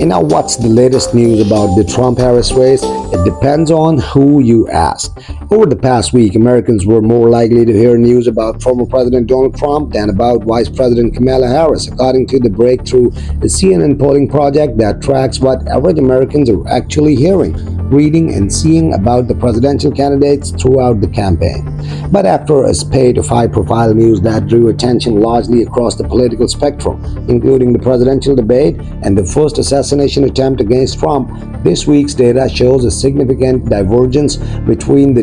And now, what's the latest news about the Trump-Harris race? It depends on who you ask. Over the past week, Americans were more likely to hear news about former President Donald Trump than about Vice President Kamala Harris, according to the Breakthrough, the CNN polling project that tracks what average Americans are actually hearing, reading, and seeing about the presidential candidates throughout the campaign. But after a spate of high-profile news that drew attention largely across the political spectrum, including the presidential debate and the first assassination attempt against Trump, this week's data shows a significant divergence between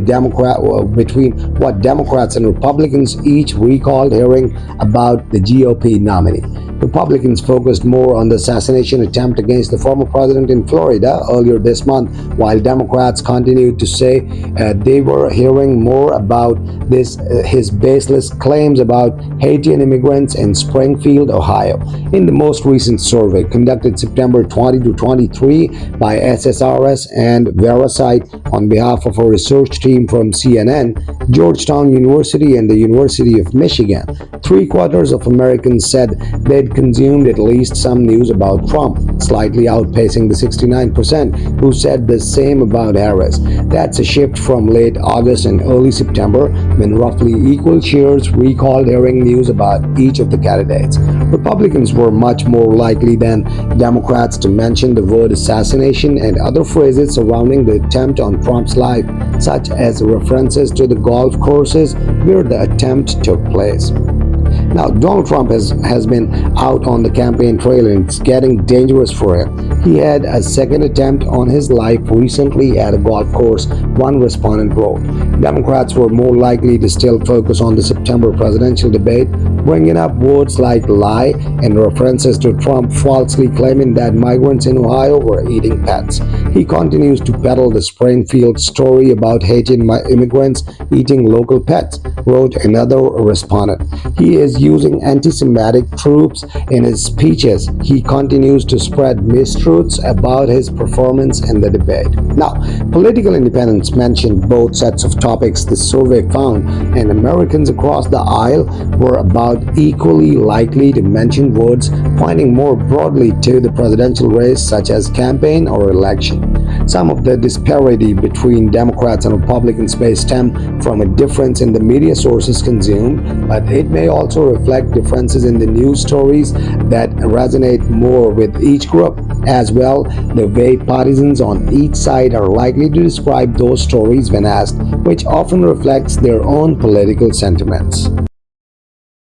what Democrats and Republicans each recalled hearing about the GOP nominee. Republicans focused more on the assassination attempt against the former president in Florida earlier this month, while Democrats continued to say they were hearing more about his baseless claims about Haitian immigrants in Springfield, Ohio. In the most recent survey conducted September 20 to 23 by SSRS and Verisight on behalf of a research team from CNN, Georgetown University, and the University of Michigan, 3/4 of Americans said they'd consumed at least some news about Trump, slightly outpacing the 69% who said the same about Harris. That's a shift from late August and early September, when roughly equal shares recalled hearing news about each of the candidates. Republicans were much more likely than Democrats to mention the word assassination and other phrases surrounding the attempt on Trump's life, such as references to the golf courses where the attempt took place. Now, Donald Trump has been out on the campaign trail, and it's getting dangerous for him. He had a second attempt on his life recently at a golf course, one respondent wrote. Democrats were more likely to still focus on the September presidential debate, bringing up words like lie and references to Trump falsely claiming that migrants in Ohio were eating pets. He continues to peddle the Springfield story about Haitian immigrants eating local pets, wrote another respondent. He is using anti-Semitic tropes in his speeches. He continues to spread mistruths about his performance in the debate. Now, political independents mentioned both sets of topics the survey found, and Americans across the aisle were about equally likely to mention words pointing more broadly to the presidential race, such as campaign or election. Some of the disparity between Democrats and Republicans may stem from a difference in the media sources consumed, but it may also reflect differences in the news stories that resonate more with each group. As well, the way partisans on each side are likely to describe those stories when asked, which often reflects their own political sentiments.